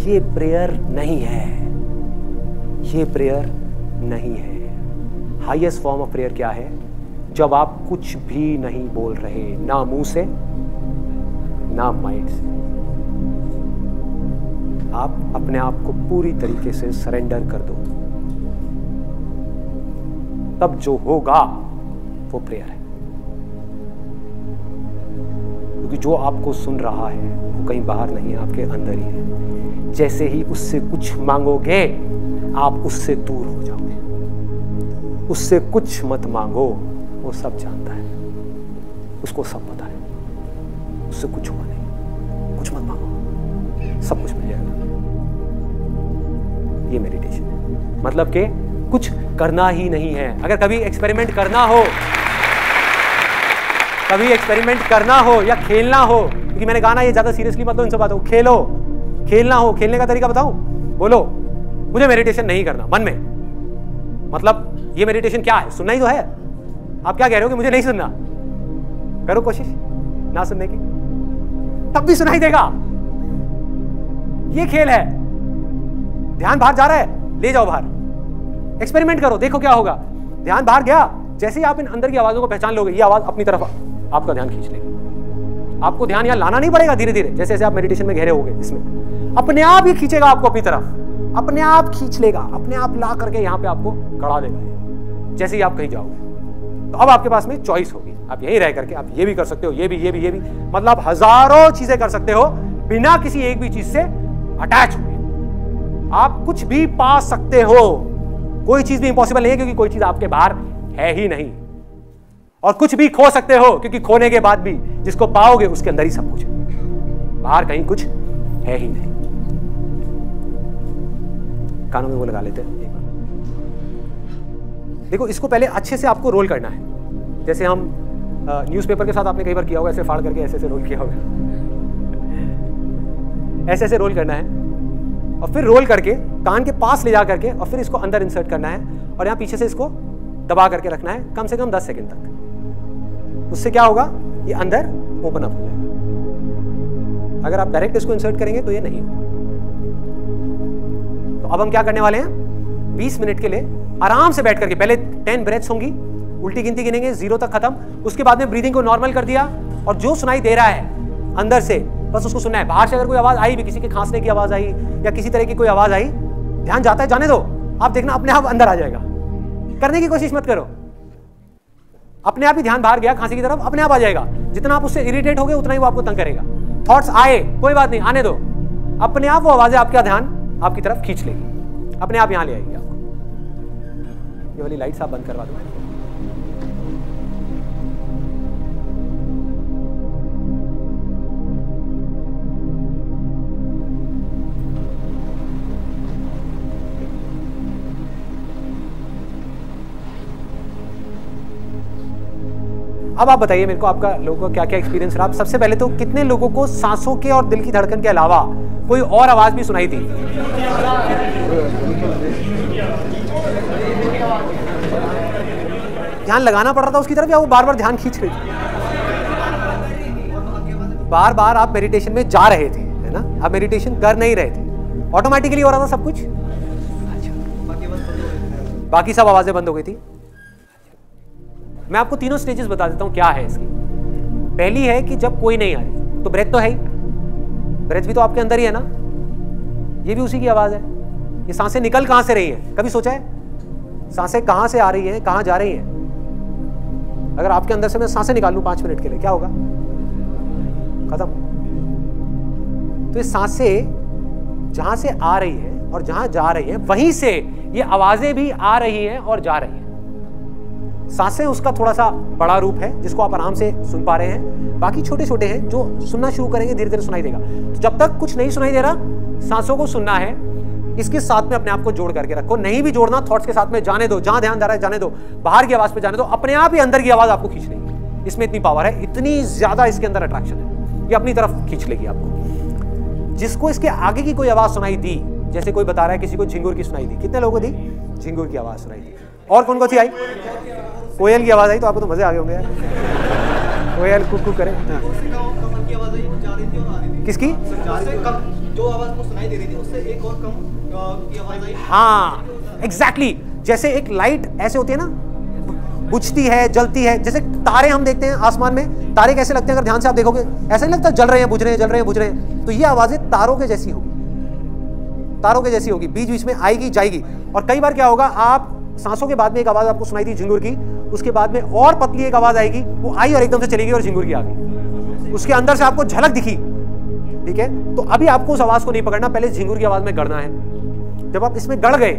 ये प्रेयर नहीं है, ये प्रेयर नहीं है। हाईएस्ट फॉर्म ऑफ प्रेयर क्या है? जब आप कुछ भी नहीं बोल रहे, ना मुंह से ना माइंड से, आप अपने आप को पूरी तरीके से सरेंडर कर दो, तब जो होगा वो प्रेयर है। क्योंकि जो आपको सुन रहा है वो कहीं बाहर नहीं है, आपके अंदर ही है। जैसे ही उससे कुछ मांगोगे आप उससे दूर हो जाओगे। उससे कुछ मत मांगो, वो सब जानता है, उसको सब पता है। उससे कुछ हुआ नहीं, कुछ मत मांगो, सब कुछ मिल जाएगा। ये मेडिटेशन है, मतलब कि कुछ करना ही नहीं है। अगर कभी एक्सपेरिमेंट करना हो, कभी एक्सपेरिमेंट करना हो या खेलना हो, क्योंकि क्योंकि मैंने कहा ना ये ज्यादा सीरियसली मत लो इन सब बातों को, खेलो, खेलना हो, खेलने का तरीका बताऊं, बोलो मुझे मेडिटेशन नहीं करना मन में, मतलब ये मेडिटेशन क्या है, सुनना ही तो है। आप क्या कह रहे हो कि मुझे नहीं सुनना, करो कोशिश ना सुनने की, तब भी सुनाई देगा। ये खेल है। ध्यान बाहर जा रहा है, ले जाओ बाहर, एक्सपेरिमेंट करो, देखो क्या होगा। ध्यान बाहर गया, जैसे ही आप इन अंदर की आवाजों को पहचान लोगे, ये आवाज अपनी तरफ आपका ध्यान खींच लेगी। आपको ध्यान यहां लाना नहीं पड़ेगा, धीरे धीरे जैसे जैसे आप मेडिटेशन में गहरे होगे, इसमें अपने आप ही खींचेगा आपको अपनी तरफ, अपने आप खींच लेगा, अपने आप ला करके यहां पे आपको गड़ा देगा जैसे ही आप कहीं जाओगे। तो अब आपके पास में चॉइस होगी, आप यहीं रह करके आप ये भी कर सकते हो, ये भी, मतलब हजारों चीजें कर सकते हो बिना किसी एक भी चीज से अटैच हुए। आप कुछ भी पा सकते हो, कोई चीज भी इंपॉसिबल नहीं है, क्योंकि कोई चीज आपके बाहर है ही नहीं। और कुछ भी खो सकते हो, क्योंकि खोने के बाद भी जिसको पाओगे उसके अंदर ही सब कुछ है, बाहर कहीं कुछ है ही नहीं। कानों में वो लगा लेते हैं एक बार। देखो, इसको पहले अच्छे से आपको रोल करना है, जैसे हम न्यूज़पेपर के साथ आपने कई बार किया होगा, ऐसे फाड़ करके ऐसे रोल किया होगा, ऐसे रोल करना है, और फिर रोल करके कान के पास ले जा करके और फिर इसको अंदर इंसर्ट करना है, और यहां पीछे से इसको दबा करके रखना है कम से कम 10 सेकंड तक। उससे क्या होगा, ये अंदर ओपन अप हो जाएगा। अगर आप डायरेक्ट इसको इंसर्ट करेंगे तो ये नहीं होगा। तो अब हम क्या करने वाले हैं, 20 मिनट के लिए आराम से बैठ करके, पहले 10 ब्रेथ्स होंगी, उल्टी गिनती गिनेंगे 0 तक खत्म, उसके बाद में ब्रीदिंग को नॉर्मल कर दिया, और जो सुनाई दे रहा है अंदर से बस उसको सुनना है। बाहर से अगर कोई आवाज आई भी, किसी के खांसने की आवाज आई या किसी तरह की कोई आवाज आई, ध्यान जाता है, जाने दो, आप देखना अपने आप अंदर आ जाएगा। करने की कोशिश मत करो, अपने आप ही ध्यान बाहर गया खांसी की तरफ, अपने आप आ जाएगा। जितना आप उससे इरिटेट हो गए उतना ही वो आपको तंग करेगा। थॉट्स आए, कोई बात नहीं, आने दो, अपने आप वो आवाजें आपका ध्यान आपकी तरफ खींच लेगी, अपने आप यहां ले आएगी आपको। ये वाली लाइट्स आप बंद करवा दो। अब आप बताइए मेरे को, आपका लोगों का क्या क्या एक्सपीरियंस रहा। सबसे पहले तो कितने लोगों को सांसों के और दिल की धड़कन के अलावा कोई और आवाज भी सुनाई थी? ध्यान लगाना पड़ रहा था उसकी तरफ, या वो बार बार ध्यान खींच रही थी? बार बार आप मेडिटेशन में जा रहे थे, है ना, आप मेडिटेशन कर नहीं रहे थे, ऑटोमेटिकली हो रहा था सब कुछ। बाकी सब आवाजें बंद हो गई थी। मैं आपको तीनों स्टेजेस बता देता हूं क्या है इसकी। पहली है कि जब कोई नहीं आ रही, तो ब्रेथ तो है ही, ब्रेथ भी तो आपके अंदर ही है ना, ये भी उसी की आवाज है। ये सांसें निकल कहां से रही हैं, कभी सोचा है? सांसें कहां से आ रही हैं, कहां जा रही हैं? अगर आपके अंदर से मैं सांसें निकाल लूं 5 मिनट के लिए, क्या होगा? खत्म। तो ये सांसें जहां से आ रही है और जहां जा रही है, वहीं से ये आवाजें भी आ रही हैं और जा रही हैं। सांसें उसका थोड़ा सा बड़ा रूप है जिसको आप आराम से सुन पा रहे हैं, बाकी छोटे छोटे हैं जो सुनना शुरू करेंगे धीरे धीरे सुनाई देगा। तो जब तक कुछ नहीं सुनाई दे रहा, सांसों को सुनना है, इसके साथ में अपने आप को जोड़ करके रखो। नहीं भी जोड़ना, थॉट्स के साथ में जाने दो, जहां ध्यान जा रहा है जाने दो, बाहर की आवाज पे जाने दो, अपने आप ही अंदर की आवाज आपको खींच लेगी। इसमें इतनी पावर है, इतनी ज्यादा इसके अंदर अट्रैक्शन है, ये अपनी तरफ खींच लेगी आपको। जिसको इसके आगे की कोई आवाज सुनाई दी, जैसे कोई बता रहा है किसी को झिंगुर की सुनाई दी, कितने लोगों को दी? झिंगुर की आवाज सुनाई दी। और कौन कौन सी आई? कोयल की आवाज आई, तो आपको तो मजे आ गए होंगे यार। कोयल कुकू करे। किसकी? जो आवाज को सुनाई दे रही थी उससे एक और कम की आवाज आई। हाँ, एग्जैक्टली। जैसे एक लाइट ऐसे होती है ना, बुझती है, जलती है, जैसे तारे हम देखते हैं आसमान में, तारे कैसे लगते हैं अगर ध्यान से आप देखोगे, ऐसा नहीं लगता जल रहे हैं, बुझ रहे हैं, जल रहे हैं, बुझ रहे हैं। तो ये आवाजें तारों के जैसी होगी, तारों के जैसी होगी, बीच बीच में आएगी जाएगी। और कई बार क्या होगा, आप सांसों के बाद में एक आवाज आपको सुनाई थी झिंगुर की, उसके बाद में और पतली एक आवाज आएगी, वो आई और एकदम से चली गई और झिंगुर की आ गई, उसके अंदर से आपको झलक दिखी। ठीक है, तो अभी आपको उस आवाज को नहीं पकड़ना, पहले झिंगुर की आवाज में गड़ना है। जब आप इसमें गड़ गए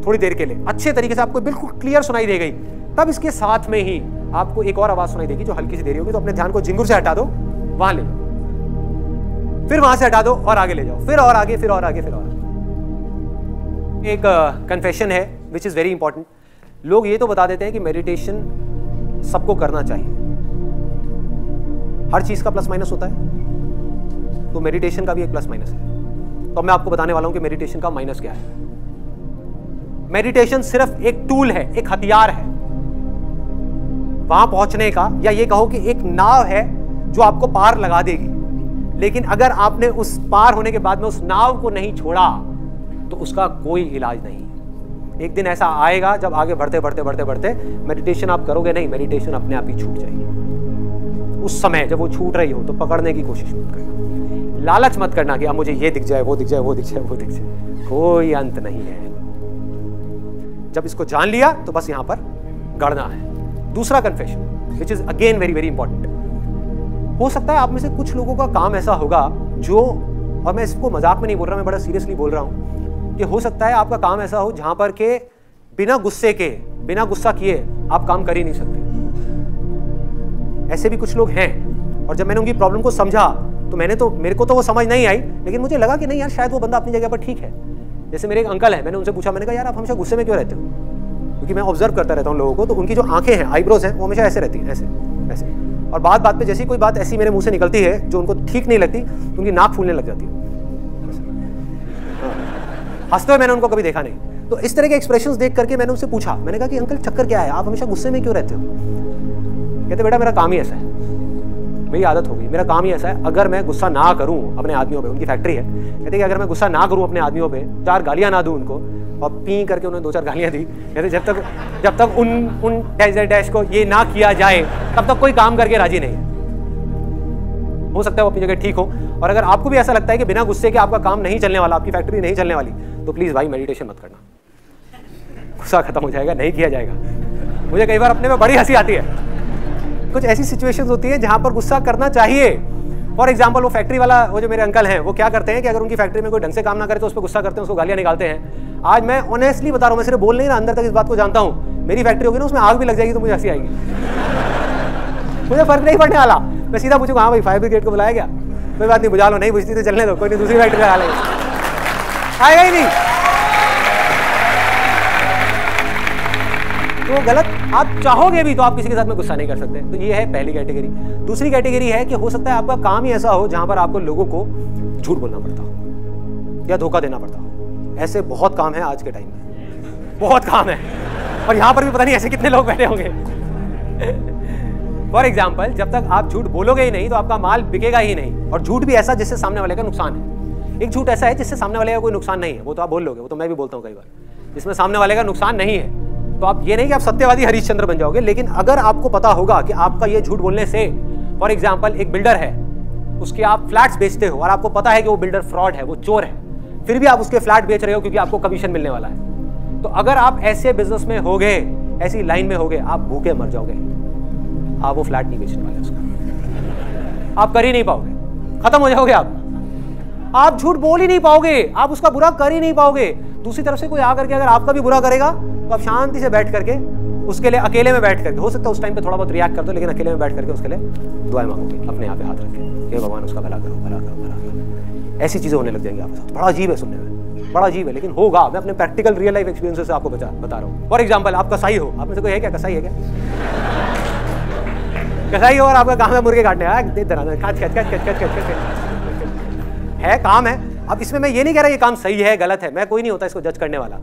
थोड़ी देर के लिए, अच्छे तरीके से आपको बिल्कुल क्लियर सुनाई दे गई, तब इसके साथ में ही आपको एक और आवाज सुनाई देगी जो हल्की सी देरी होगी। तो अपने ध्यान को झिंगुर से हटा दो, वहां ले जाओ, फिर वहां से हटा दो और आगे ले जाओ, फिर और आगे, फिर और आगे, फिर और आगे। एक कन्फेशन है विच इज वेरी इंपॉर्टेंट। लोग ये तो बता देते हैं कि मेडिटेशन सबको करना चाहिए, हर चीज का प्लस माइनस होता है, तो मेडिटेशन का भी एक प्लस माइनस है। तो मैं आपको बताने वाला हूं कि मेडिटेशन का माइनस क्या है। मेडिटेशन सिर्फ एक टूल है, एक हथियार है वहां पहुंचने का, या ये कहो कि एक नाव है जो आपको पार लगा देगी। लेकिन अगर आपने उस पार होने के बाद में उस नाव को नहीं छोड़ा तो उसका कोई इलाज नहीं। एक दिन ऐसा आएगा जब आगे बढ़ते बढ़ते बढ़ते बढ़ते मेडिटेशन आप करोगे नहीं, मेडिटेशन अपने आप ही छूट जाएगी। उस समय जब वो छूट रही हो तो पकड़ने की कोशिश मत करना, लालच मत करना कि अब मुझे ये दिख जाए, वो दिख जाए, वो दिख जाए, वो दिख जाए। कोई अंत नहीं है। जब इसको जान लिया तो बस यहां पर गड़ना है। दूसरा confession which is again very very important. हो सकता है आप में से कुछ लोगों का काम ऐसा होगा जो, और मैं इसको मजाक में नहीं बोल रहा, मैं बड़ा सीरियसली बोल रहा हूं, कि हो सकता है आपका काम ऐसा हो जहां पर के बिना गुस्से के, बिना गुस्सा किए आप काम कर ही नहीं सकते। ऐसे भी कुछ लोग हैं। और जब मैंने उनकी प्रॉब्लम को समझा तो मेरे को तो वो समझ नहीं आई, लेकिन मुझे लगा कि नहीं यार, शायद वो बंदा अपनी जगह पर ठीक है। जैसे मेरे एक अंकल है, मैंने उनसे पूछा, मैंने कहा यार आप हमेशा गुस्से में क्यों रहते हो? क्योंकि मैं ऑब्जर्व करता रहता हूँ लोगों को, तो उनकी जो आंखें हैं, आईब्रोज हैं, वो हमेशा ऐसे रहती हैं, ऐसे ऐसे। और बात बात पे जैसी कोई बात ऐसी मेरे मुंह से निकलती है जो उनको ठीक नहीं लगती, तो उनकी नाक फूलने लग जाती है। हंसते हुए मैंने उनको कभी देखा नहीं। तो इस तरह के एक्सप्रेशंस देख करके मैंने उनसे पूछा, मैंने कहा कि अंकल चक्कर क्या है, आप हमेशा गुस्से में क्यों रहते हो? कहते बेटा मेरा काम ही ऐसा है, मेरी आदत हो गई, मेरा काम ही ऐसा है, अगर मैं गुस्सा ना करूं अपने आदमियों पे, उनकी फैक्ट्री है, कहते कि अगर मैं गुस्सा ना करूं अपने आदमियों पे, 4 गालियां ना दूं उनको, और पी करके उन्हें 2-4 गालियां दी, कहते जब तक उन डैश को ये ना किया जाए तब तक कोई काम करके राजी नहीं। हो सकता है वो अपनी जगह ठीक हो। और अगर आपको भी ऐसा लगता है कि बिना गुस्से के आपका काम नहीं चलने वाला, आपकी फैक्ट्री नहीं चलने वाली, तो प्लीज भाई मेडिटेशन मत करना, गुस्सा खत्म हो जाएगा, नहीं किया जाएगा। मुझे कई बार अपने में बड़ी हंसी आती है। कुछ ऐसी सिचुएशंस होती है जहां पर गुस्सा करना चाहिए। फॉर एग्जाम्पल वो फैक्ट्री वाला, वो जो मेरे अंकल हैं, वो क्या करते हैं कि अगर उनकी फैक्ट्री में कोई ढंग से काम ना करे तो उस पर गुस्सा करते हैं, उसको गालियां निकालते हैं। आज मैं ऑनेस्टली बता रहा हूं, मैं सिर्फ बोल नहीं रहा, अंदर तक इस बात को जानता हूं, मेरी फैक्ट्री होगी ना, उसमें आग भी लग जाएगी तो मुझे हंसी आएगी, मुझे फर्क नहीं पड़ने वाला। मैं सीधा पूछूंगा हाँ भाई फायर ब्रिगेड को बुलाया गया, कोई बात नहीं, बुझा लो, नहीं बुझती तो चलने दो, कोई नहीं, दूसरी फैक्ट्री लगा लेंगे, आएगा ही नहीं। तो गलत, आप चाहोगे भी तो आप किसी के साथ में गुस्सा नहीं कर सकते। तो ये है पहली कैटेगरी। दूसरी कैटेगरी है कि हो सकता है आपका काम ही ऐसा हो जहां पर आपको लोगों को झूठ बोलना पड़ता हो या धोखा देना पड़ता हो। ऐसे बहुत काम है आज के टाइम में, बहुत काम है। और यहां पर भी पता नहीं ऐसे कितने लोग बैठे होंगे। फॉर एग्जाम्पल, जब तक आप झूठ बोलोगे ही नहीं तो आपका माल बिकेगा ही नहीं। और झूठ भी ऐसा जिससे सामने वाले का नुकसान है। एक झूठ ऐसा है जिससे सामने वाले का कोई नुकसान नहीं है, वो तो आप बोल लोगे, वो तो मैं भी बोलता हूँ कई बार, जिसमें सामने वाले का नुकसान नहीं है। तो आप ये नहीं कि आप सत्यवादी हरिश्चंद्र बन जाओगे, लेकिन अगर आपको पता होगा कि आपका ये झूठ बोलने से, फॉर एग्जाम्पल एक बिल्डर है, उसके आप फ्लैट्स बेचते हो और आपको पता है कि वो बिल्डर फ्रॉड है, वो चोर है, फिर भी आप उसके फ्लैट बेच रहे हो क्योंकि आपको कमीशन मिलने वाला है। तो अगर आप ऐसे बिजनेस में होगे, ऐसी लाइन में होगे, आप भूखे मर जाओगे। आप वो फ्लैट नहीं बेचने वाले उसका, आप कर ही नहीं पाओगे, खत्म हो जाओगे आप झूठ बोल ही नहीं पाओगे, आप उसका बुरा कर ही नहीं पाओगे। दूसरी तरफ से कोई आकर के अगर आपका भी बुरा करेगा तो आप शांति से बैठ करके उसके लिए, अकेले में बैठ करके, हो सकता है उस टाइम पे थोड़ा बहुत रिएक्ट कर दो, लेकिन अकेले में बैठ करके उसके लिए दुआएं मांगोगे, अपने यहाँ पे हाथ रख के, हे भगवान उसका भला करो, भला करो, भला करो। ऐसी चीजें होने लग जाएंगी आपके साथ। बड़ा अजीब है सुनने में, बड़ा अजीब है, लेकिन होगा। मैं अपने प्रैक्टिकल रियल लाइफ एक्सपीरियंस से आपको बता रहा हूँ। फॉर एग्जाम्पल, आप कसाई हो, आप में से कोई है क्या कसाई है क्या? कसाई हो और आपका काम है मुर्गे काटने, है काम है। अब इसमें मैं ये नहीं कह रहा ये काम सही है गलत है, मैं कोई नहीं होता इसको जज करने वाला,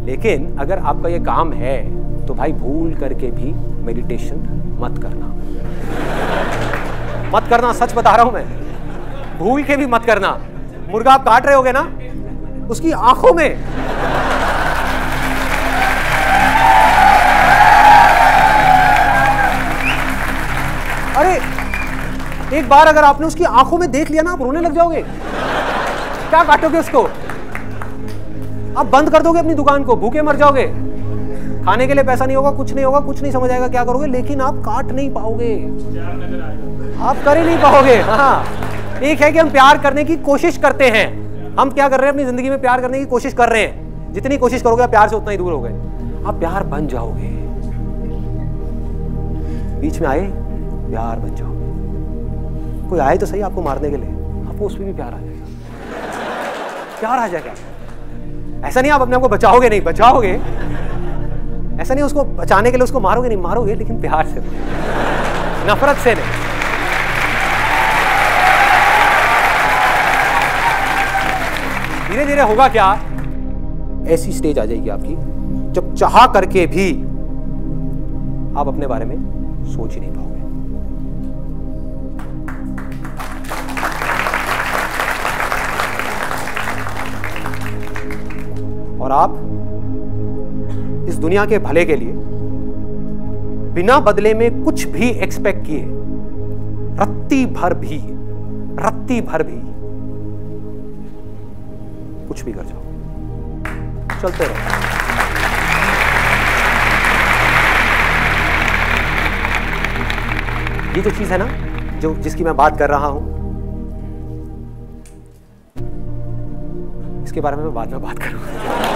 लेकिन अगर आपका ये काम है तो भाई भूल करके भी मेडिटेशन मत करना, मत करना, सच बता रहा हूं मैं, भूल के भी मत करना। मुर्गा आप काट रहे होगे ना, उसकी आंखों में अरे एक बार अगर आपने उसकी आंखों में देख लिया ना, आप रोने लग जाओगे। क्या काटोगे उसको? आप बंद कर दोगे अपनी दुकान को, भूखे मर जाओगे, खाने के लिए पैसा नहीं होगा, कुछ नहीं होगा, कुछ नहीं समझ आएगा क्या करोगे, लेकिन आप काट नहीं पाओगे, आप कर ही नहीं पाओगे। हाँ, एक है कि हम प्यार करने की कोशिश करते हैं, हम क्या कर रहे हैं अपनी जिंदगी में, प्यार करने की कोशिश कर रहे हैं। जितनी कोशिश करोगे आप प्यार से उतना ही दूर हो गए, आप प्यार बन जाओगे, बीच में आए प्यार बन जाओगे। कोई आए तो सही आपको मारने के लिए, आपको उसमें भी प्यार आ जाएगा, प्यार आ जाएगा। ऐसा नहीं आप अपने आप को बचाओगे, नहीं बचाओगे, ऐसा नहीं उसको बचाने के लिए उसको मारोगे, नहीं मारोगे, लेकिन प्यार से, नफरत से नहीं। धीरे धीरे होगा क्या, ऐसी स्टेज आ जाएगी आपकी जब चाह करके भी आप अपने बारे में सोच ही नहीं पाओगे। और आप इस दुनिया के भले के लिए बिना बदले में कुछ भी एक्सपेक्ट किए रत्ती भर भी कुछ भी कर जाओ, चलते रहो। ये जो चीज है ना, जिसकी मैं बात कर रहा हूं, इसके बारे में मैं बाद में बात करूंगा।